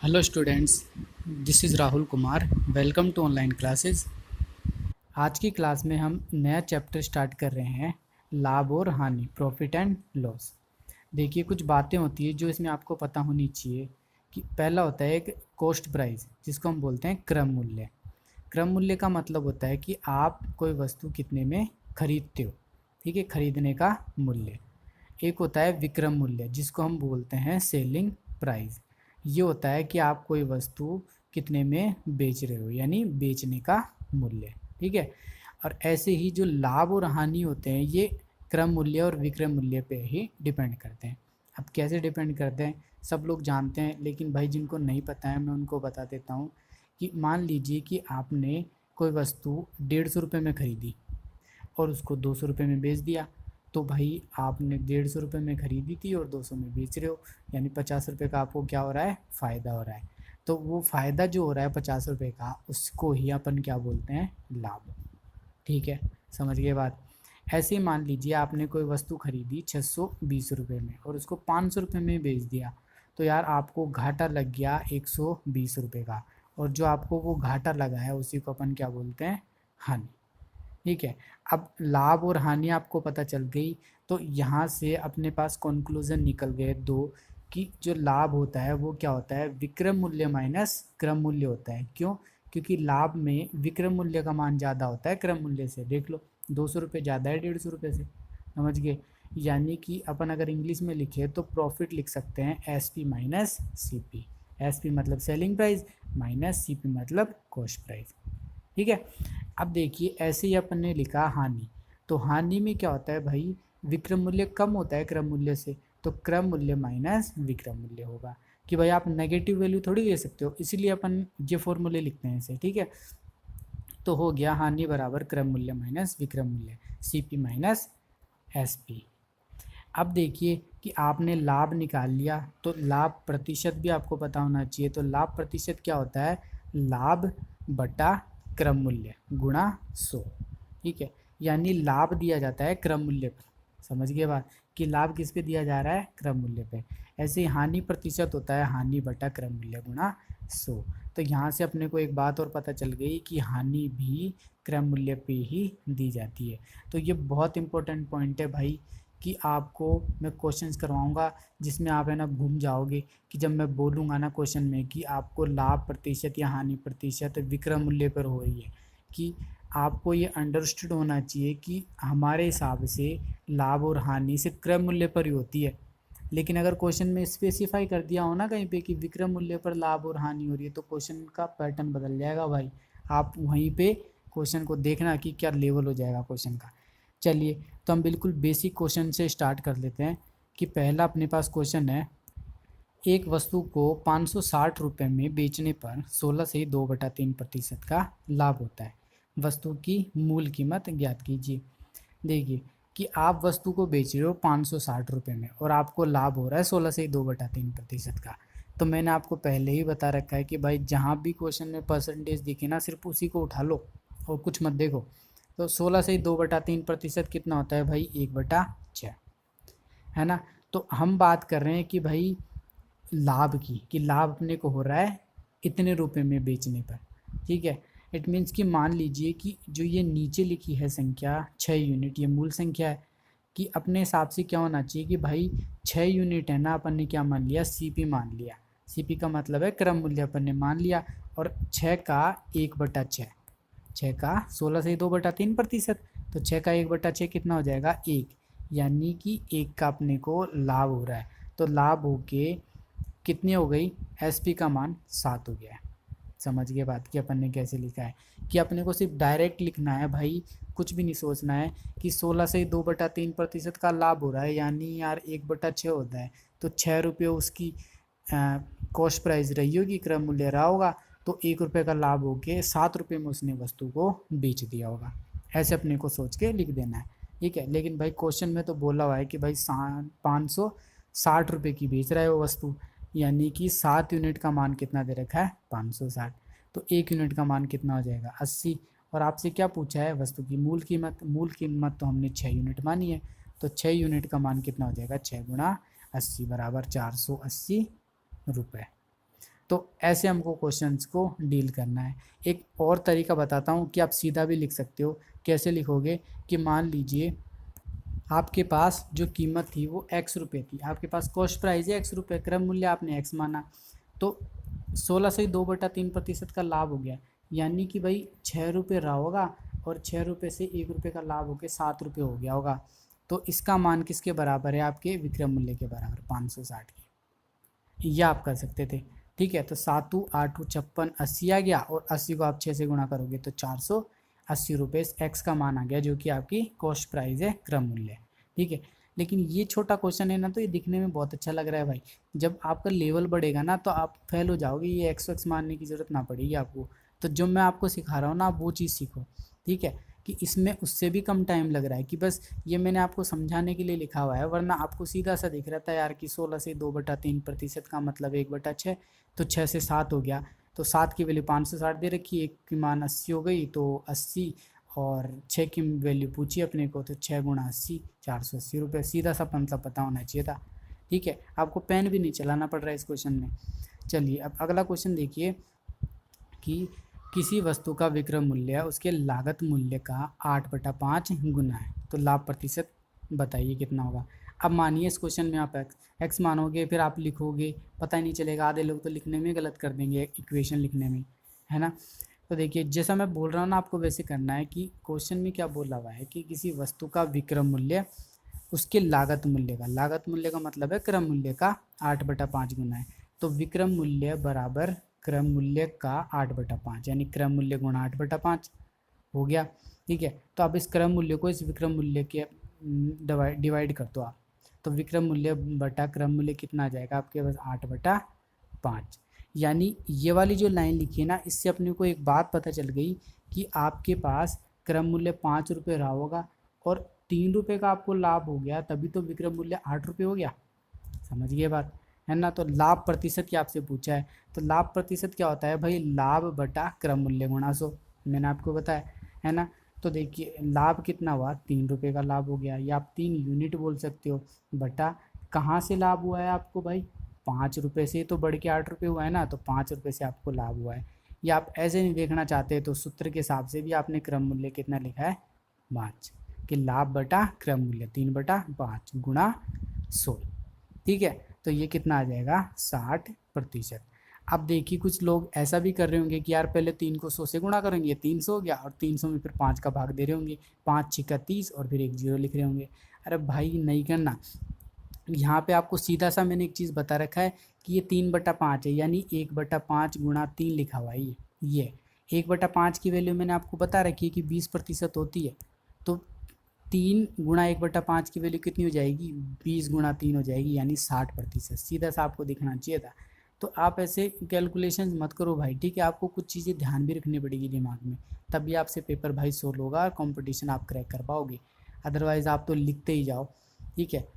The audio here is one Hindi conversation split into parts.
Hello students, this is Rahul Kumar. Welcome to online classes. आज की क्लास में हम नया चैप्टर स्टार्ट कर रहे हैं, लाभ और हानि, प्रॉफिट एंड लॉस। देखिए, कुछ बातें होती है जो इसमें आपको पता होनी चाहिए। कि पहला होता है एक कॉस्ट प्राइस, जिसको हम बोलते हैं क्रम मूल्य। क्रम मूल्य का मतलब होता है कि आप कोई वस्तु कितने में खरीदते हो, ठीक है, खरीदने का मूल्य। एक होता है विक्रम मूल्य, जिसको हम बोलते हैं सेलिंग प्राइस। ये होता है कि आप कोई वस्तु कितने में बेच रहे हो, यानी बेचने का मूल्य, ठीक है। और ऐसे ही जो लाभ और हानि होते हैं, ये क्रम मूल्य और विक्रम मूल्य पे ही डिपेंड करते हैं। अब कैसे डिपेंड करते हैं सब लोग जानते हैं, लेकिन भाई जिनको नहीं पता है मैं उनको बता देता हूँ। कि मान लीजिए कि आपने कोई वस्तु 150 रुपये में खरीदी और उसको 200 रुपये में बेच दिया। तो भाई आपने 150 रुपये में खरीदी थी और 200 में बेच रहे हो, यानी 50 रुपये का आपको क्या हो रहा है, फ़ायदा हो रहा है। तो वो फ़ायदा जो हो रहा है 50 रुपये का, उसको ही अपन क्या बोलते हैं, लाभ। ठीक है, समझ गए बात। ऐसे ही मान लीजिए आपने कोई वस्तु खरीदी 620 रुपये में और उसको 500 रुपये में बेच दिया। तो यार आपको घाटा लग गया 120 रुपये का, और जो आपको वो घाटा लगा है उसी को अपन क्या बोलते हैं, हानि। ठीक है। अब लाभ और हानि आपको पता चल गई, तो यहाँ से अपने पास कंक्लूजन निकल गए दो। कि जो लाभ होता है वो क्या होता है, विक्रम मूल्य माइनस क्रम मूल्य होता है। क्यों? क्योंकि लाभ में विक्रम मूल्य का मान ज़्यादा होता है क्रम मूल्य से। देख लो, 200 रुपये ज़्यादा है 150 रुपये से। समझ गए? यानी कि अपन अगर इंग्लिश में लिखे तो प्रॉफिट लिख सकते हैं S P minus C P. S P मतलब selling price, minus C P मतलब कॉस्ट प्राइस। ठीक है। अब देखिए, ऐसे ही अपन ने लिखा हानि। तो हानि में क्या होता है भाई, विक्रम मूल्य कम होता है क्रम मूल्य से, तो क्रम मूल्य माइनस विक्रम मूल्य होगा। कि भाई आप नेगेटिव वैल्यू थोड़ी दे सकते हो, इसीलिए अपन ये फॉर्मूले लिखते हैं इसे। ठीक है। तो हो गया हानि बराबर क्रम मूल्य माइनस विक्रम मूल्य, C P minus S P. अब देखिए कि आपने लाभ निकाल लिया, तो लाभ प्रतिशत भी आपको पता होना चाहिए। तो लाभ प्रतिशत क्या होता है, लाभ बटा क्रम मूल्य गुणा 100। ठीक है। यानी लाभ दिया जाता है क्रम मूल्य पर। समझ गए बात, कि लाभ किस पे दिया जा रहा है, क्रम मूल्य पे। ऐसे ही हानि प्रतिशत होता है हानि बटा क्रम मूल्य गुणा 100। तो यहाँ से अपने को एक बात और पता चल गई कि हानि भी क्रम मूल्य पे ही दी जाती है। तो ये बहुत इंपॉर्टेंट पॉइंट है भाई, कि आपको मैं क्वेश्चंस करवाऊंगा जिसमें आप है ना घूम जाओगे। कि जब मैं बोलूँगा ना क्वेश्चन में कि आपको लाभ प्रतिशत या हानि प्रतिशत विक्रम मूल्य पर हो रही है, कि आपको ये अंडरस्टूड होना चाहिए कि हमारे हिसाब से लाभ और हानि सिर्फ क्रम मूल्य पर ही होती है। लेकिन अगर क्वेश्चन में स्पेसिफाई कर दिया हो ना कहीं पे कि विक्रम मूल्य पर लाभ और हानि हो रही है, तो क्वेश्चन का पैटर्न बदल जाएगा भाई। आप वहीं पे क्वेश्चन को देखना कि क्या लेवल हो जाएगा क्वेश्चन का। चलिए, तो हम बिल्कुल बेसिक क्वेश्चन से स्टार्ट कर लेते हैं। कि पहला अपने पास क्वेश्चन है, एक वस्तु को 560 रुपये में बेचने पर 16 से 2/3% का लाभ होता है। वस्तु की मूल कीमत ज्ञात कीजिए। देखिए कि आप वस्तु को बेच रहे हो 560 रुपये में और आपको लाभ हो रहा है 16 से 2/3% का। तो मैंने आपको पहले ही बता रखा है कि भाई जहाँ भी क्वेश्चन में परसेंटेज दिखे ना, सिर्फ उसी को उठा लो और कुछ मत देखो। तो 16 से 2/3% कितना होता है भाई, 1/6, है ना। तो हम बात कर रहे हैं कि भाई लाभ की, कि लाभ अपने को हो रहा है इतने रुपए में बेचने पर। ठीक है। इट मीन्स कि मान लीजिए कि जो ये नीचे लिखी है संख्या 6 यूनिट, ये मूल संख्या है। कि अपने हिसाब से क्या होना चाहिए कि भाई 6 यूनिट है ना, अपन ने क्या मान लिया, सीपी मान लिया। सीपी का मतलब है क्रम मूल्य, अपन ने मान लिया। और 6 का 1/6, 6 का 16 से 2/3%, तो 6 का 1/6 कितना हो जाएगा, 1। यानी कि 1 का अपने को लाभ हो रहा है। तो लाभ होके कितनी हो गई, एस पी का मान 7 हो गया है। समझ गए बात कि अपन ने कैसे लिखा है। कि अपने को सिर्फ डायरेक्ट लिखना है भाई, कुछ भी नहीं सोचना है। कि 16 से 2/3% का लाभ हो रहा है, यानी यार 1/6 होता है। तो 6 रुपये उसकी कॉस्ट प्राइस रही होगी, क्रम मूल्य रहा होगा। तो 1 रुपये का लाभ होके 7 रुपये में उसने वस्तु को बेच दिया होगा। ऐसे अपने को सोच के लिख देना है। ठीक है। लेकिन भाई क्वेश्चन में तो बोला हुआ है कि भाई 560 रुपये की बेच रहा है वो वस्तु, यानी कि 7 यूनिट का मान कितना दे रखा है, 560। तो 1 यूनिट का मान कितना हो जाएगा, 80। और आपसे क्या पूछा है, वस्तु की मूल कीमत। मूल कीमत तो हमने 6 यूनिट मानी है। तो 6 यूनिट का मान कितना हो जाएगा, 6 गुणा 80 बराबर 480 रुपये। तो ऐसे हमको क्वेश्चंस को डील करना है। एक और तरीका बताता हूँ कि आप सीधा भी लिख सकते हो। कैसे लिखोगे कि मान लीजिए आपके पास जो कीमत थी वो x रुपये थी, आपके पास कॉस्ट प्राइस है x रुपये, क्रम मूल्य आपने x माना, तो 16 से 2/3% का लाभ हो गया, यानी कि भाई 6 रुपये रहा होगा और 6 रुपये से 1 रुपये का लाभ होकर 7 रुपये हो गया होगा। तो इसका मान किसके बराबर है? आपके विक्रम मूल्य के बराबर, 560 के। यह आप कर सकते थे, ठीक है। तो 7 8 56 80 आ गया, और 80 को आप 6 से गुणा करोगे तो 480 रुपये एक्स का मान आ गया, जो कि आपकी कॉस्ट प्राइस है, क्रम मूल्य, ठीक है। लेकिन ये छोटा क्वेश्चन है ना, तो ये दिखने में बहुत अच्छा लग रहा है भाई। जब आपका लेवल बढ़ेगा ना तो आप फेल हो जाओगे, ये एक्स एक्स मानने की ज़रूरत ना पड़ेगी आपको। तो जो मैं आपको सिखा रहा हूँ ना, आप वो चीज़ सीखो, ठीक है। कि इसमें उससे भी कम टाइम लग रहा है, कि बस ये मैंने आपको समझाने के लिए लिखा हुआ है, वरना आपको सीधा सा दिख रहा था यार कि 16 से 2/3% का मतलब 1/6, तो 6 से 7 हो गया, तो 7 की वैल्यू 560 दे रखी, 1 की मान 80 हो गई, तो 80 और 6 की वैल्यू पूछी अपने को, तो 6 गुणा 80, 480 रुपये। सीधा सा मतलब पता होना चाहिए था, ठीक है। आपको पेन भी नहीं चलाना पड़ रहा है इस क्वेश्चन में। चलिए अब अगला क्वेश्चन देखिए कि किसी वस्तु का विक्रय मूल्य उसके लागत मूल्य का 8/5 गुना है, तो लाभ प्रतिशत बताइए कितना होगा। अब मानिए इस क्वेश्चन में आप एक्स मानोगे, फिर आप लिखोगे, पता ही नहीं चलेगा। आधे लोग तो लिखने में गलत कर देंगे, इक्वेशन लिखने में, है ना। तो देखिए जैसा मैं बोल रहा हूँ ना, आपको वैसे करना है कि क्वेश्चन में क्या बोला हुआ है कि किसी वस्तु का विक्रय मूल्य उसके लागत मूल्य का, लागत मूल्य का मतलब है क्रम मूल्य का 8/5 गुना है। तो विक्रम मूल्य बराबर क्रम मूल्य का 8/5, यानी क्रम मूल्य गुणा 8/5 हो गया, ठीक है। तो अब इस क्रम मूल्य को इस विक्रम मूल्य के डिवाइड कर दो आप, तो विक्रम मूल्य बटा क्रम मूल्य कितना आ जाएगा आपके पास? 8/5। यानी ये वाली जो लाइन लिखी है ना, इससे अपने को एक बात पता चल गई कि आपके पास क्रम मूल्य 5 रुपये रहा होगा और 3 रुपये का आपको लाभ हो गया, तभी तो विक्रम मूल्य 8 रुपये हो गया। समझ गए बात, है ना। तो लाभ प्रतिशत क्या आपसे पूछा है, तो लाभ प्रतिशत क्या होता है भाई? लाभ बटा क्रम मूल्य गुणा 100, मैंने आपको बताया, है ना। तो देखिए लाभ कितना हुआ? 3 रुपये का लाभ हो गया, या आप 3 यूनिट बोल सकते हो, बटा कहाँ से लाभ हुआ है आपको भाई? 5 रुपये से तो बढ़ के 8 रुपये हुआ है ना, तो 5 रुपये से आपको लाभ हुआ है। या आप ऐसे नहीं देखना चाहते तो सूत्र के हिसाब से भी आपने क्रम मूल्य कितना लिखा है? 5, कि लाभ बटा क्रम मूल्य 3/5 गुणा 100, ठीक है। तो ये कितना आ जाएगा? 60%। अब देखिए कुछ लोग ऐसा भी कर रहे होंगे कि यार पहले 3 को 100 से गुणा करेंगे, 300 हो गया, और 300 में फिर 5 का भाग दे रहे होंगे, 5 6 30 और फिर एक 0 लिख रहे होंगे। अरे भाई नहीं करना, यहाँ पे आपको सीधा सा मैंने एक चीज़ बता रखा है कि ये 3/5 है, यानी 1/5 गुणा 3 लिखा हुआ है। ये 1/5 की वैल्यू मैंने आपको बता रखी है कि 20% होती है, तो 3 गुणा 1/5 की वैल्यू कितनी हो जाएगी? 20 गुणा 3 हो जाएगी, यानी 60%। सीधा सा आपको दिखना चाहिए था। तो आप ऐसे कैलकुलेशन मत करो भाई, ठीक है। आपको कुछ चीज़ें ध्यान भी रखनी पड़ेगी दिमाग में, तभी आपसे पेपर भाई सोल्व होगा और कंपटीशन आप क्रैक कर पाओगे, अदरवाइज़ आप तो लिखते ही जाओ, ठीक है।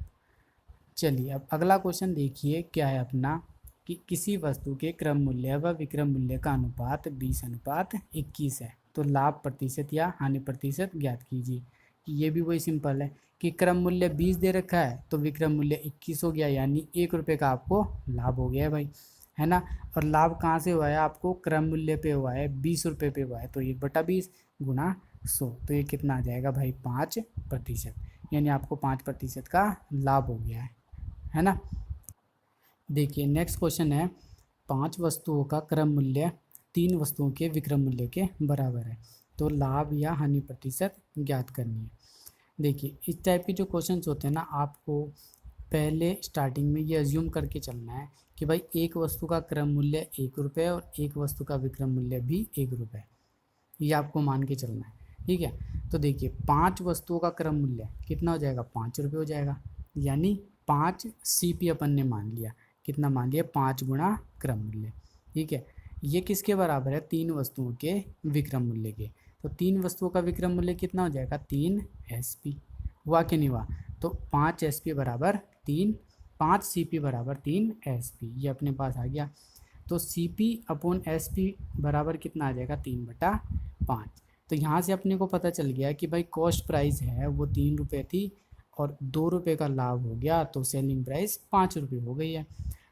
चलिए अब अगला क्वेश्चन देखिए क्या है अपना, कि किसी वस्तु के क्रम मूल्य व विक्रम मूल्य का अनुपात 20:21 है, तो लाभ प्रतिशत या हानि प्रतिशत ज्ञात कीजिए। कि ये भी वही सिंपल है कि क्रम मूल्य 20 दे रखा है तो विक्रम मूल्य 21 हो गया, यानी 1 रुपये का आपको लाभ हो गया है भाई, है ना। और लाभ कहाँ से हुआ है? आपको क्रम मूल्य पे हुआ है, 20 रुपये पे हुआ है, तो 1/20 गुणा 100, तो ये कितना आ जाएगा भाई? 5%, यानी आपको 5% का लाभ हो गया है ना। देखिए नेक्स्ट क्वेश्चन है, 5 वस्तुओं का क्रम मूल्य 3 वस्तुओं के विक्रम मूल्य के बराबर है, तो लाभ या हानि प्रतिशत ज्ञात करनी है। देखिए इस टाइप के जो क्वेश्चंस होते हैं ना, आपको पहले स्टार्टिंग में ये अज्यूम करके चलना है कि भाई एक वस्तु का क्रम मूल्य 1 रुपये और एक वस्तु का विक्रम मूल्य भी 1 रुपये, ये आपको मान के चलना है, ठीक है। तो देखिए 5 वस्तुओं का क्रम मूल्य कितना हो जाएगा? 5 रुपये हो जाएगा, यानी 5 CP अपन ने मान लिया, कितना मान लिया? 5 गुणा क्रम मूल्य, ठीक है। ये किसके बराबर है? 3 वस्तुओं के विक्रम मूल्य के। तो 3 वस्तुओं का विक्रम मूल्य कितना हो जाएगा? 3 SP। हुआ कि नहीं हुआ? तो 5 SP बराबर 3, 5 CP बराबर 3 SP, ये अपने पास आ गया। तो CP/SP बराबर कितना आ जाएगा? 3/5। तो यहाँ से अपने को पता चल गया कि भाई कॉस्ट प्राइस है वो 3 रुपये थी और 2 रुपये का लाभ हो गया, तो सेलिंग प्राइस 5 रुपये हो गई है।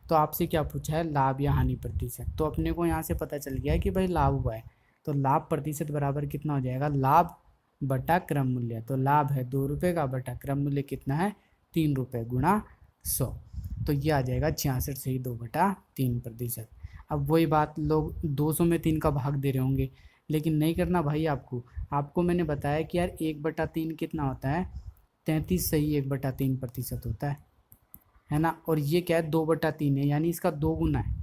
तो आपसे क्या पूछा है, लाभ या हानि प्रतिशत। तो अपने को यहाँ से पता चल गया है कि भाई लाभ हुआ है, तो लाभ प्रतिशत बराबर कितना हो जाएगा, लाभ बटा क्रम मूल्य। तो लाभ है 2 रुपये का, बटा क्रम मूल्य कितना है 3 रुपये, गुणा 100। तो ये आ जाएगा 66 से ही 2/3%। अब वही बात, लोग 200 में 3 का भाग दे रहे होंगे, लेकिन नहीं करना भाई आपको मैंने बताया कि यार 1/3 कितना होता है, 33 से ही 1/3% होता है ना। और ये क्या है, 2/3 है, यानी इसका 2 गुना है,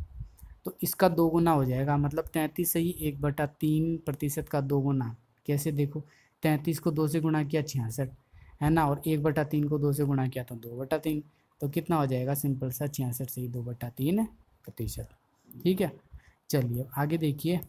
तो इसका 2 गुना हो जाएगा, मतलब 33 से ही 1/3% का 2 गुना। कैसे देखो, 33 को 2 से गुणा किया 66, है ना, और 1/3 को 2 से गुणा किया तो 2/3, तो कितना हो जाएगा, सिंपल सा 66 से ही 2/3%। ठीक है, चलिए आगे देखिए।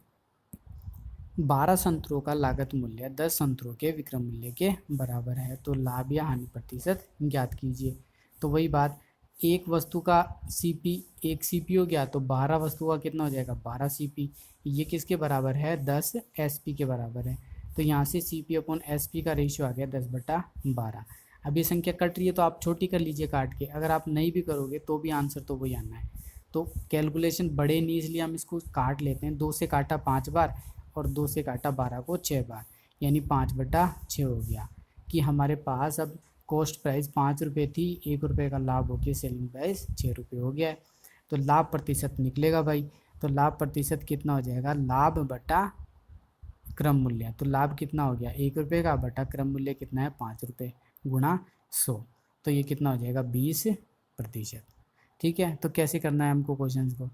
12 संतरों का लागत मूल्य 10 संतरों के विक्रय मूल्य के बराबर है, तो लाभ या हानि प्रतिशत ज्ञात कीजिए। तो वही बात, एक वस्तु का सीपी, एक सीपी हो गया, तो 12 वस्तु का कितना हो जाएगा, 12 सीपी। ये किसके बराबर है, 10 एसपी के बराबर है। तो यहाँ से सीपी अपॉन एसपी का रेशियो आ गया 10/12। अब ये संख्या कट रही है तो आप छोटी कर लीजिए काट के, अगर आप नहीं भी करोगे तो भी आंसर तो वही आना है। तो कैलकुलेशन बड़े नहीं, इसलिए हम इसको काट लेते हैं। 2 से काटा 5 बार और 2 से काटा 12 को 6 बार, यानी 5/6 हो गया। कि हमारे पास अब कॉस्ट प्राइस 5 रुपये थी, 1 रुपये का लाभ हो गया, सेलिंग प्राइस 6 रुपये हो गया है। तो लाभ प्रतिशत निकलेगा भाई, तो लाभ प्रतिशत कितना हो जाएगा, लाभ बटा क्रम मूल्य। तो लाभ कितना हो गया 1 रुपये का, बटा क्रम मूल्य कितना है 5 रुपये, गुणा 100। तो ये कितना हो जाएगा 20%। ठीक है, तो कैसे करना है हमको क्वेश्चन को।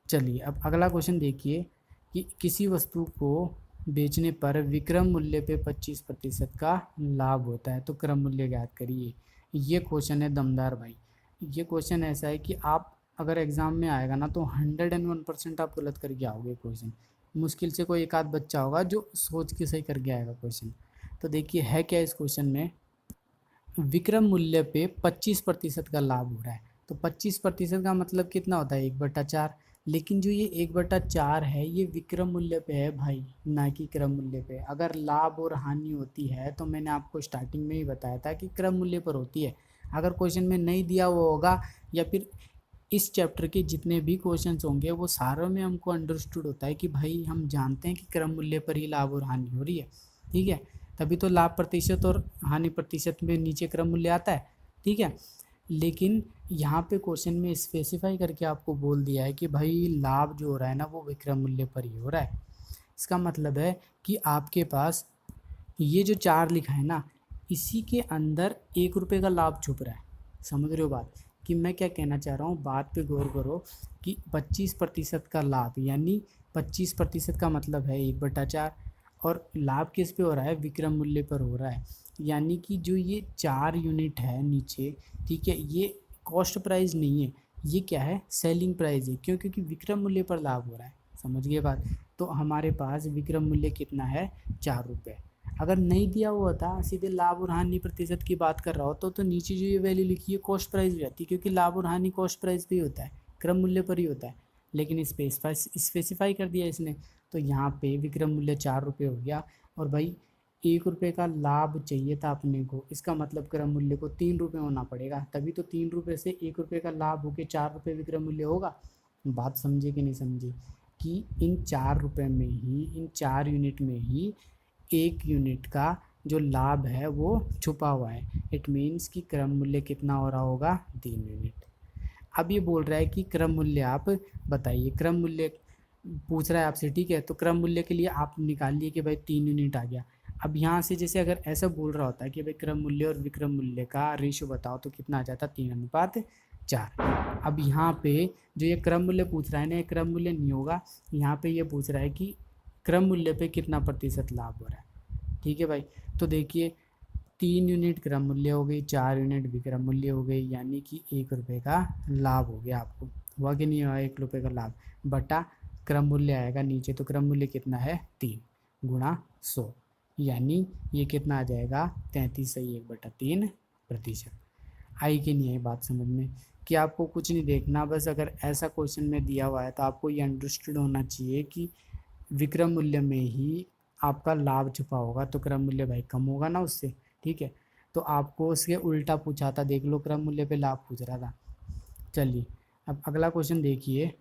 चलिए अब अगला क्वेश्चन देखिए कि किसी वस्तु को बेचने पर विक्रय मूल्य पे 25% का लाभ होता है, तो क्रम मूल्य ज्ञात करिए। ये क्वेश्चन है दमदार भाई। ये क्वेश्चन ऐसा है कि आप अगर एग्ज़ाम में आएगा ना तो 101% आप गलत करके आओगे क्वेश्चन। मुश्किल से कोई एक आध बच्चा होगा जो सोच के सही करके आएगा क्वेश्चन। तो देखिए है क्या इस क्वेश्चन में, विक्रय मूल्य पे 25% का लाभ हो रहा है, तो 25% का मतलब कितना होता है 1/4। लेकिन जो ये 1/4 है ये विक्रय मूल्य पे है भाई, ना कि क्रय मूल्य पे। अगर लाभ और हानि होती है तो मैंने आपको स्टार्टिंग में ही बताया था कि क्रय मूल्य पर होती है। अगर क्वेश्चन में नहीं दिया हुआ होगा या फिर इस चैप्टर के जितने भी क्वेश्चंस होंगे वो सारों में हमको अंडरस्टूड होता है कि भाई हम जानते हैं कि क्रम मूल्य पर ही लाभ और हानि हो रही है। ठीक है, तभी तो लाभ प्रतिशत और हानि प्रतिशत में नीचे क्रम मूल्य आता है। ठीक है, लेकिन यहाँ पे क्वेश्चन में स्पेसिफाई करके आपको बोल दिया है कि भाई लाभ जो हो रहा है ना वो विक्रय मूल्य पर ही हो रहा है। इसका मतलब है कि आपके पास ये जो 4 लिखा है ना, इसी के अंदर 1 रुपये का लाभ छुप रहा है। समझ रहे हो बात कि मैं क्या कहना चाह रहा हूँ, बात पे गौर करो कि 25% का लाभ, यानी 25% का मतलब है 1/4, और लाभ किस पे हो रहा है, विक्रय मूल्य पर हो रहा है। यानी कि जो ये 4 यूनिट है नीचे, ठीक है, ये कॉस्ट प्राइस नहीं है, ये क्या है, सेलिंग प्राइस है। क्यों, क्योंकि विक्रय मूल्य पर लाभ हो रहा है। समझ गए बात। तो हमारे पास विक्रय मूल्य कितना है 4 रुपये। अगर नहीं दिया हुआ था, सीधे लाभ और हानि प्रतिशत की बात कर रहा हो तो नीचे जो ये वैल्यू लिखी है कॉस्ट प्राइस भी आती है, क्योंकि लाभ और हानि कॉस्ट प्राइस पे ही होता है, क्रम मूल्य पर ही होता है। लेकिन स्पेसिफाई कर दिया इसने, तो यहाँ पे विक्रय मूल्य 4 रुपये हो गया। और भाई 1 रुपये का लाभ चाहिए था अपने को, इसका मतलब क्रम मूल्य को 3 रुपये होना पड़ेगा, तभी तो 3 रुपये से 1 रुपये का लाभ होके 4 रुपये विक्रय मूल्य होगा। बात समझे कि नहीं समझे, कि इन 4 रुपये में ही, इन 4 यूनिट में ही 1 यूनिट का जो लाभ है वो छुपा हुआ है। इट मीन्स कि क्रम मूल्य कितना हो रहा होगा 3 यूनिट। अब ये बोल रहा है कि क्रम मूल्य आप बताइए, क्रम मूल्य पूछ रहा है आपसे। ठीक है, तो क्रम मूल्य के लिए आप निकाल लिए कि भाई 3 यूनिट आ गया। अब यहाँ से जैसे अगर ऐसा बोल रहा होता है कि भाई क्रम मूल्य और विक्रय मूल्य का रेशियो बताओ, तो कितना आ जाता 3:4। अब यहाँ पे जो ये क्रम मूल्य पूछ रहा है ना, ये क्रम मूल्य नहीं होगा, यहाँ पे ये पूछ रहा है कि क्रम मूल्य पे कितना प्रतिशत लाभ हो रहा है। ठीक है भाई, तो देखिए 3 यूनिट क्रम मूल्य हो गई, 4 यूनिट विक्रय मूल्य हो गई, यानी कि 1 रुपये का लाभ हो गया आपको। हुआ कि नहीं हुआ 1 रुपये का लाभ, बटा क्रम मूल्य आएगा नीचे, तो क्रम मूल्य कितना है 3 गुणा 100, यानी ये कितना आ जाएगा 33 से 1/3%। आई कि नहीं आई बात समझ में, कि आपको कुछ नहीं देखना, बस अगर ऐसा क्वेश्चन में दिया हुआ है तो आपको ये अंडरस्टूड होना चाहिए कि विक्रय मूल्य में ही आपका लाभ छुपा होगा, तो क्रम मूल्य भाई कम होगा ना उससे। ठीक है, तो आपको उसके उल्टा पूछा था, देख लो क्रम मूल्य पे लाभ पूछ रहा था। चलिए अब अगला क्वेश्चन देखिए,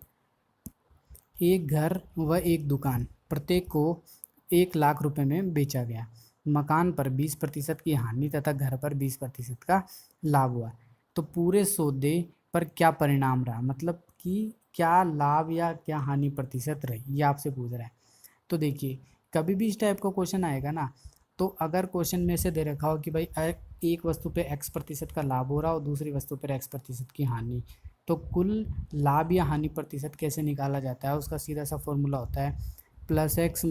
एक घर व एक दुकान प्रत्येक को 1 लाख रुपए में बेचा गया। मकान पर 20% की हानि तथा घर पर 20% का लाभ हुआ। तो पूरे सौदे पर क्या परिणाम रहा, मतलब कि क्या लाभ या क्या हानि प्रतिशत रही, ये आपसे पूछ रहा है। तो देखिए, कभी भी इस टाइप का क्वेश्चन आएगा ना, तो अगर क्वेश्चन में से दे रखा हो कि भाई एक वस्तु पे x% का लाभ हो रहा और दूसरी वस्तु पर x% की हानि, तो कुल लाभ या हानि प्रतिशत कैसे निकाला जाता है, उसका सीधा सा फॉर्मूला होता है +x - x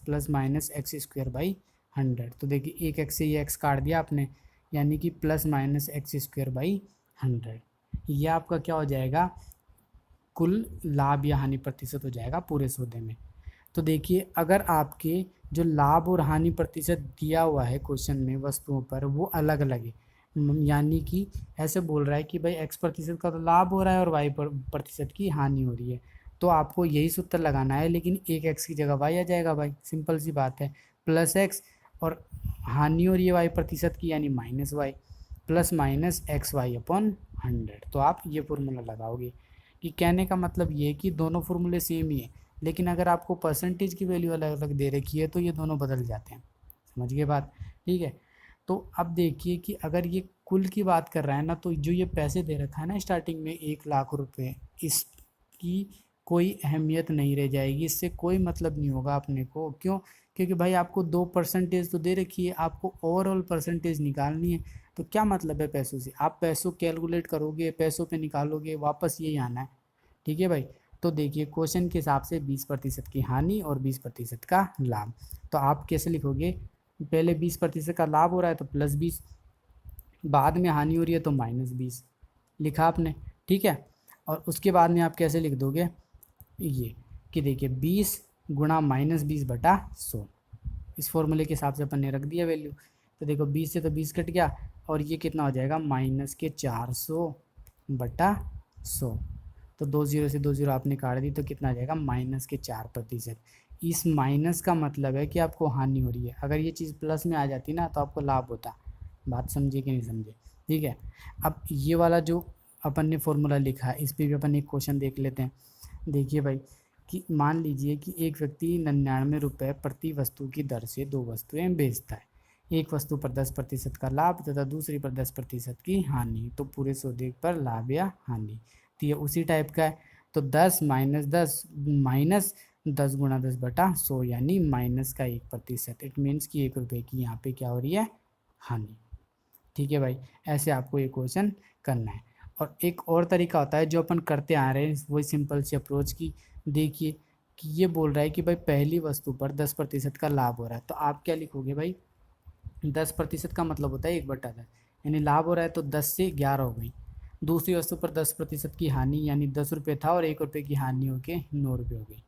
+-x² 100। तो देखिए, एक x से ये x काट दिया आपने, यानी कि +-x² 100। यह आपका क्या हो जाएगा, कुल लाभ या हानि प्रतिशत हो जाएगा पूरे सौदे में। तो देखिए, अगर आपके जो लाभ और हानि प्रतिशत दिया हुआ है क्वेश्चन में वस्तुओं पर वो अलग अलग है, यानी कि ऐसे बोल रहा है कि भाई x% का तो लाभ हो रहा है और y% की हानि हो रही है, तो आपको यही सूत्र लगाना है, लेकिन एक x की जगह y आ जाएगा भाई, सिंपल सी बात है। +x और हानि हो रही है y% की, यानी -y ±xy/100। तो आप ये फॉर्मूला लगाओगे। कि कहने का मतलब ये है कि दोनों फॉर्मूले सेम ही है, लेकिन अगर आपको परसेंटेज की वैल्यू अलग अलग दे रखी है तो ये दोनों बदल जाते हैं। समझ गए बात, ठीक है। तो अब देखिए कि अगर ये कुल की बात कर रहा है ना, तो जो ये पैसे दे रखा है ना स्टार्टिंग में 1 लाख रुपए, इसकी कोई अहमियत नहीं रह जाएगी, इससे कोई मतलब नहीं होगा अपने को। क्यों? क्योंकि भाई आपको 2% तो दे रखी है, आपको ओवरऑल परसेंटेज निकालनी है। तो क्या मतलब है पैसों से, आप पैसों कैलकुलेट करोगे, पैसों पे निकालोगे, वापस यही आना है। ठीक है भाई। तो देखिए, क्वेश्चन के हिसाब से 20% की हानि और 20% का लाभ। तो आप कैसे लिखोगे, पहले 20% का लाभ हो रहा है तो +20, बाद में हानि हो रही है तो -20 लिखा आपने, ठीक है। और उसके बाद में आप कैसे लिख दोगे ये, कि देखिए 20 गुणा -20/100, इस फॉर्मूले के हिसाब से अपन ने रख दिया वैल्यू। तो देखो 20 से तो 20 कट गया, और ये कितना हो जाएगा -400/100। तो 2 0 से 2 0 आपने काट दी, तो कितना आ जाएगा -4%। इस माइनस का मतलब है कि आपको हानि हो रही है, अगर ये चीज़ प्लस में आ जाती ना तो आपको लाभ होता। बात समझे कि नहीं समझे, ठीक है। अब ये वाला जो अपन ने फॉर्मूला लिखा है, इस पर भी अपन एक क्वेश्चन देख लेते हैं। देखिए भाई, कि मान लीजिए कि एक व्यक्ति 99 रुपये प्रति वस्तु की दर से 2 वस्तुएं बेचता है। एक वस्तु पर 10% का लाभ तथा दूसरी पर 10% की हानि, तो पूरे सौदे पर लाभ या हानि। तो ये उसी टाइप का है। तो 10 - 10 -10 गुणा 10/100, यानी -1%। इट मीन्स कि 1 रुपये की यहाँ पे क्या हो रही है, हानि। ठीक है भाई, ऐसे आपको ये क्वेश्चन करना है। और एक और तरीका होता है जो अपन करते आ रहे हैं, वही सिंपल सी अप्रोच की। देखिए कि ये बोल रहा है कि भाई पहली वस्तु पर 10% का लाभ हो रहा है, तो आप क्या लिखोगे भाई, 10% का मतलब होता है 1/10, यानी लाभ हो रहा है तो 10 से 11 हो गई। दूसरी वस्तु पर 10% की हानि, यानी 10 रुपये था और 1 रुपये की हानि होके 9 रुपये हो गई।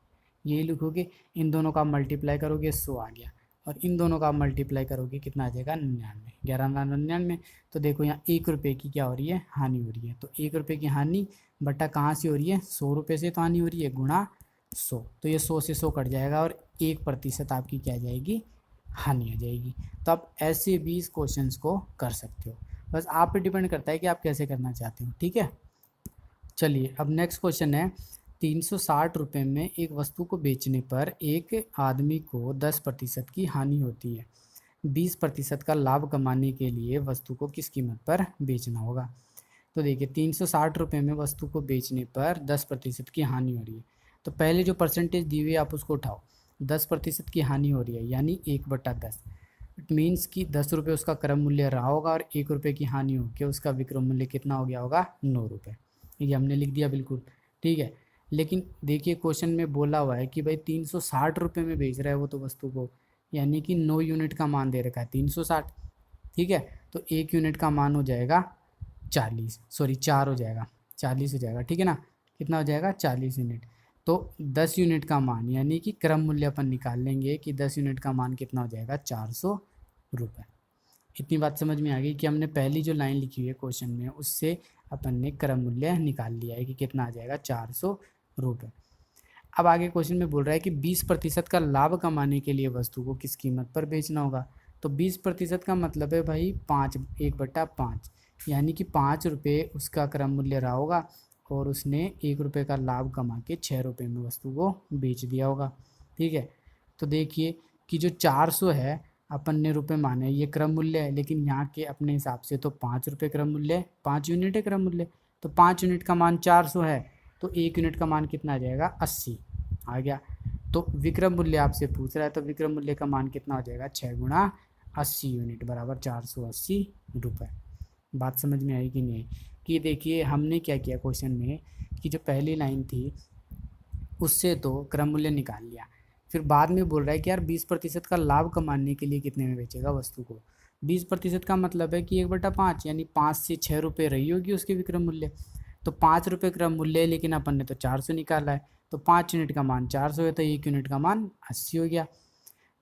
यही लिखोगे। इन दोनों का मल्टीप्लाई करोगे 100 आ गया, और इन दोनों का मल्टीप्लाई करोगे कितना आ जाएगा 99, 11×99। तो देखो यहाँ 1 रुपये की क्या हो रही है, हानि हो रही है। तो 1 रुपये की हानि बटा कहाँ से हो रही है, 100 रुपये से तो हानि हो रही है, गुणा 100। तो ये 100 से 100 कट जाएगा और 1% आपकी क्या आ जाएगी, हानि आ जाएगी। तो आप ऐसे भी इस क्वेश्चन को कर सकते हो, बस आप पे डिपेंड करता है कि आप कैसे करना चाहते हो। ठीक है, चलिए अब नेक्स्ट क्वेश्चन है, 360 रुपये में एक वस्तु को बेचने पर एक आदमी को 10% की हानि होती है। 20% का लाभ कमाने के लिए वस्तु को किस कीमत पर बेचना होगा। तो देखिए, 360 रुपये में वस्तु को बेचने पर 10% की हानि हो रही है। तो पहले जो परसेंटेज दी हुई है आप उसको उठाओ, 10% की हानि हो रही है, यानी 1/10। इट मीन्स कि 10 रुपये उसका क्रम मूल्य रहा होगा और 1 रुपये की हानि होकर उसका विक्रय मूल्य कितना हो गया होगा, 9 रुपये। ये हमने लिख दिया बिल्कुल, ठीक है। लेकिन देखिए, क्वेश्चन में बोला हुआ है कि भाई 360 रुपये में बेच रहा है वो तो वस्तु को, यानी कि 9 यूनिट का मान दे रखा है 360, ठीक है। तो 1 यूनिट का मान हो जाएगा 40, सॉरी 4 हो जाएगा, 40 हो जाएगा, ठीक है ना। कितना हो जाएगा, 40 यूनिट। तो 10 यूनिट का मान, यानी कि क्रम मूल्य अपन निकाल लेंगे कि 10 यूनिट का मान कितना हो जाएगा, 400 रुपये। इतनी बात समझ में आ गई कि हमने पहली जो लाइन लिखी हुई है क्वेश्चन में उससे अपन ने क्रम मूल्य निकाल लिया है कि कितना आ जाएगा, 400 रुपये। अब आगे क्वेश्चन में बोल रहा है कि 20% का लाभ कमाने के लिए वस्तु को किस कीमत पर बेचना होगा। तो 20% का मतलब है भाई 5, 1/5, यानी कि 5 रुपये उसका क्रम मूल्य रहा होगा और उसने 1 रुपये का लाभ कमा के 6 रुपये में वस्तु को बेच दिया होगा। ठीक है, तो देखिए कि जो 400 है अपन ने रुपये माने, ये क्रम मूल्य है, लेकिन यहाँ के अपने हिसाब से तो 5 रुपये क्रम मूल्य है, 5 यूनिट है क्रम मूल्य। तो 5 यूनिट का मान 400 है, तो 1 यूनिट का मान कितना आ जाएगा, 80 आ गया। तो विक्रम मूल्य आपसे पूछ रहा है, तो विक्रम मूल्य का मान कितना हो जाएगा, 6 × 80 यूनिट बराबर 480 रुपये। बात समझ में आई कि नहीं? कि देखिए हमने क्या किया क्वेश्चन में, कि जो पहली लाइन थी उससे तो क्रम मूल्य निकाल लिया, फिर बाद में बोल रहा है कि यार 20% का लाभ कमाने के लिए कितने में बेचेगा वस्तु को। 20% का मतलब है कि 1/5, यानी 5 से 6 रुपये रही होगी उसके विक्रम मूल्य। तो 5 रुपये क्रम मूल्य है, लेकिन अपन ने तो 400 निकाला है, तो 5 यूनिट का मान 400 है, तो 1 यूनिट का मान 80 हो गया।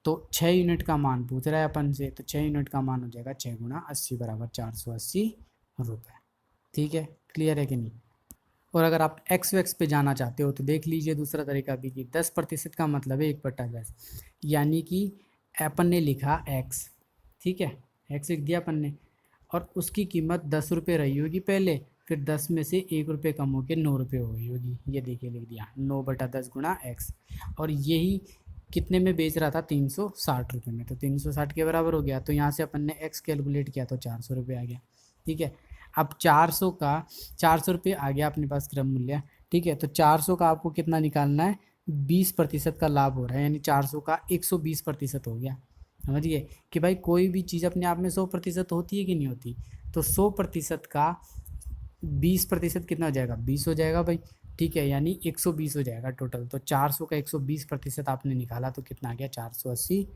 तो 6 यूनिट का मान पूछ रहा है अपन से, तो 6 यूनिट का मान हो जाएगा 6 × 80 बराबर 480 रुपये। ठीक है, क्लियर है कि नहीं? और अगर आप एक्स वैक्स पे जाना चाहते हो तो देख लीजिए दूसरा तरीका भी, कि 10% का मतलब है 1/10, यानी कि अपन ने लिखा एक्स, ठीक है, एक्स लिख दिया अपन ने, और उसकी कीमत 10 रुपये रही होगी पहले, फिर 10 में से 1 रुपये कम होकर 9 रुपये हो गई होगी, ये देखिए लिख दिया 9/10 गुणा एक्स। और यही कितने में बेच रहा था, 360 रुपये में, तो 360 के बराबर हो गया। तो यहाँ से अपन ने एक्स कैलकुलेट किया तो 400 रुपये आ गया। ठीक है, अब 400 रुपये आ गया अपने पास क्रम मूल्य। ठीक है, तो 400 का आपको कितना निकालना है, 20% का लाभ हो रहा है, यानी 400 का 120% हो गया। समझिए कि भाई कोई भी चीज़ अपने आप में 100% होती है कि नहीं होती, तो 100% का 20% कितना हो जाएगा, 20 हो जाएगा भाई। ठीक है, यानी 120 हो जाएगा टोटल। तो 400 का 120% आपने निकाला तो कितना आ गया, 480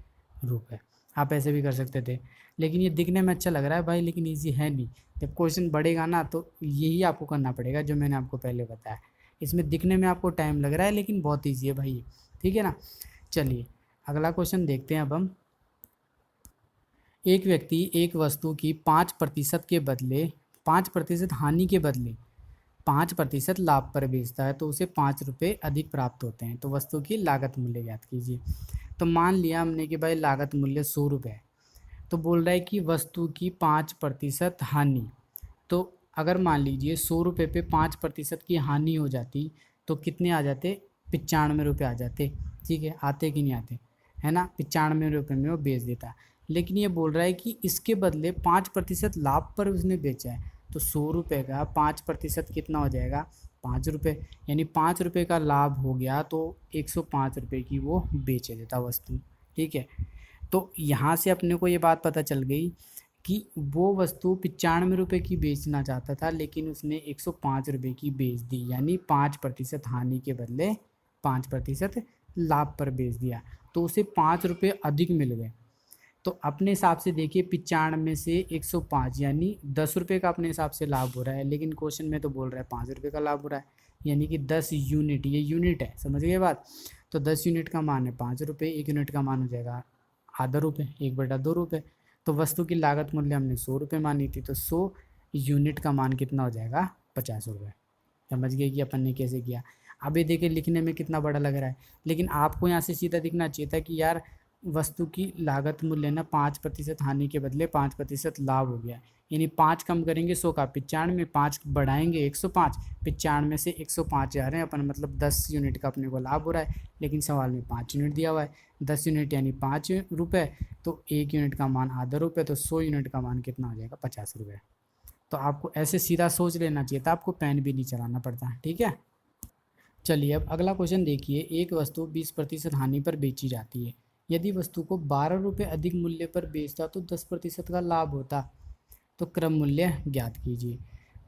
रुपये। आप ऐसे भी कर सकते थे, लेकिन ये दिखने में अच्छा लग रहा है भाई, लेकिन ईजी है नहीं। जब क्वेश्चन बढ़ेगा ना तो यही आपको करना पड़ेगा जो मैंने आपको पहले बताया। इसमें दिखने में आपको टाइम लग रहा है, लेकिन बहुत ईजी है भाई, ठीक है ना। चलिए अगला क्वेश्चन देखते हैं अब हम। एक व्यक्ति एक वस्तु की 5% के बदले 5% हानि के बदले 5% लाभ पर बेचता है, तो उसे 5 रुपये अधिक प्राप्त होते हैं। तो वस्तु की लागत मूल्य ज्ञात कीजिए। तो मान लिया हमने कि भाई लागत मूल्य 100 रुपये है, तो बोल रहा है कि वस्तु की 5% हानि। तो अगर मान लीजिए 100 रुपये पे 5% की हानि हो जाती तो कितने आ जाते, 95 रुपये आ जाते। ठीक है, आते कि नहीं आते, है ना, 95 रुपये में वो बेच देता। लेकिन ये बोल रहा है कि इसके बदले 5% लाभ पर उसने बेचा है, तो 100 रुपये का 5% कितना हो जाएगा, 5 रुपये, यानी 5 रुपये का लाभ हो गया, तो 105 रुपये की वो बेच देता वस्तु। ठीक है, तो यहाँ से अपने को ये बात पता चल गई कि वो वस्तु 95 रुपये की बेचना चाहता था, लेकिन उसने 105 रुपये की बेच दी, यानी 5% हानि के बदले 5% लाभ पर बेच दिया, तो उसे 5 रुपये अधिक मिल गए। तो अपने हिसाब से देखिए 95 से 105, यानी 10 रुपये का अपने हिसाब से लाभ हो रहा है, लेकिन क्वेश्चन में तो बोल रहा है 5 रुपये का लाभ हो रहा है, यानी कि 10 यूनिट, ये यूनिट है, समझ गए बात। तो 10 यूनिट का मान है 5 रुपये, 1 यूनिट का मान हो जाएगा आधा रुपये, 1/2 रुपये। तो वस्तु की लागत मूल्य हमने 100 रुपये मानी थी, तो 100 यूनिट का मान कितना हो जाएगा, 50 रुपये। समझ गए कि अपन ने कैसे किया। अब ये देखिए लिखने में कितना बड़ा लग रहा है, लेकिन आपको यहाँ से सीधा दिखना चाहिए था कि यार वस्तु की लागत मूल्य ना 5% हानि के बदले 5% लाभ हो गया, यानी 5 कम करेंगे 100 का 95, 5 बढ़ाएंगे 105, 95 से 105 जा रहे हैं अपन, मतलब 10 यूनिट का अपने को लाभ हो रहा है, लेकिन सवाल में 5 यूनिट दिया हुआ है, 10 यूनिट यानी 5 रुपये, तो 1 यूनिट का मान आधा रुपये, तो 100 यूनिट का मान कितना हो जाएगा, 50 रुपये। तो आपको ऐसे सीधा सोच लेना चाहिए था, आपको पेन भी नहीं चलाना पड़ता। ठीक है, चलिए अब अगला क्वेश्चन देखिए। एक वस्तु 20% हानि पर बेची जाती है, यदि वस्तु को 12 रुपये अधिक मूल्य पर बेचता तो 10% का लाभ होता, तो क्रम मूल्य ज्ञात कीजिए।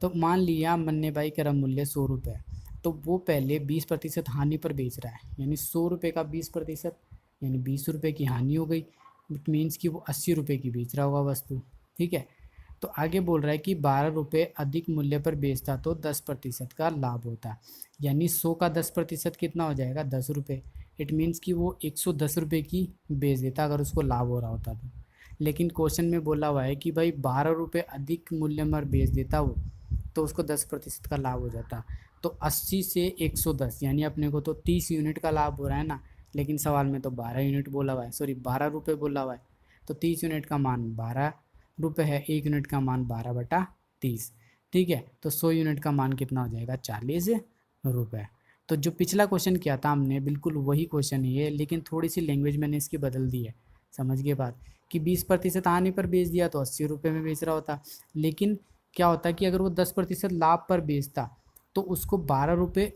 तो मान लिया मन्ने भाई क्रम मूल्य 100 रुपये, तो वो पहले 20% हानि पर बेच रहा है, यानी 100 रुपये का 20%, यानी 20 रुपये की हानि हो गई। इट मीन्स कि वो 80 रुपये की बेच रहा होगा वस्तु। ठीक है, तो आगे बोल रहा है कि 12 रुपये अधिक मूल्य पर बेचता तो 10% का लाभ होता, यानी 100 का 10% कितना हो जाएगा, 10 रुपये। इट मीन्स कि वो 110 रुपये की बेच देता अगर उसको लाभ हो रहा होता तो। लेकिन क्वेश्चन में बोला हुआ है कि भाई 12 रुपये अधिक मूल्य पर बेच देता वो, तो उसको 10% का लाभ हो जाता। तो 80 से 110, यानी अपने को तो 30 यूनिट का लाभ हो रहा है ना, लेकिन सवाल में तो 12 यूनिट बोला हुआ है, सॉरी 12 रुपये बोला हुआ है। तो 30 यूनिट का मान 12 रुपये है, 1 यूनिट का मान 12/30, ठीक है। तो 100 यूनिट का मान कितना हो जाएगा, 40 रुपये। तो जो पिछला क्वेश्चन किया था हमने बिल्कुल वही क्वेश्चन ही है, लेकिन थोड़ी सी लैंग्वेज मैंने इसकी बदल दी है। समझ गए बात, कि 20% हानि पर बेच दिया तो 80 रुपये में बेच रहा होता, लेकिन क्या होता कि अगर वो 10% लाभ पर बेचता तो उसको 12 रुपये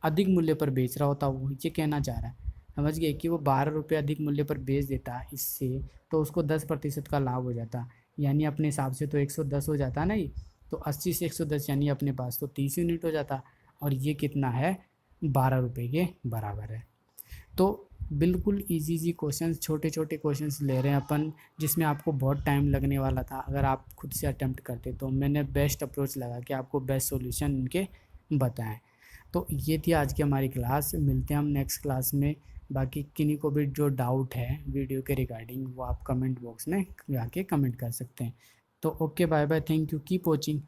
अधिक मूल्य पर बेच रहा होता। वो ये कहना चाह रहा है, समझ गए, कि वो 12 रुपये अधिक मूल्य पर बेच देता इससे, तो उसको 10% का लाभ हो जाता। यानी अपने हिसाब से तो 110 हो जाता ना, ये तो 80 से 110 यानी अपने पास तो 30 यूनिट हो जाता, और ये कितना है, 12 रुपये के बराबर है। तो बिल्कुल इजी इजी क्वेश्चंस, छोटे छोटे क्वेश्चंस ले रहे हैं अपन, जिसमें आपको बहुत टाइम लगने वाला था अगर आप खुद से अटेम्प्ट करते। तो मैंने बेस्ट अप्रोच लगा कि आपको बेस्ट सॉल्यूशन इनके बताएं। तो ये थी आज की हमारी क्लास, मिलते हैं हम नेक्स्ट क्लास में। बाकी किन्हीं को भी जो डाउट है वीडियो के रिगार्डिंग वो आप कमेंट बॉक्स में जाके कमेंट कर सकते हैं। तो okay, bye bye, thank you, keep watching.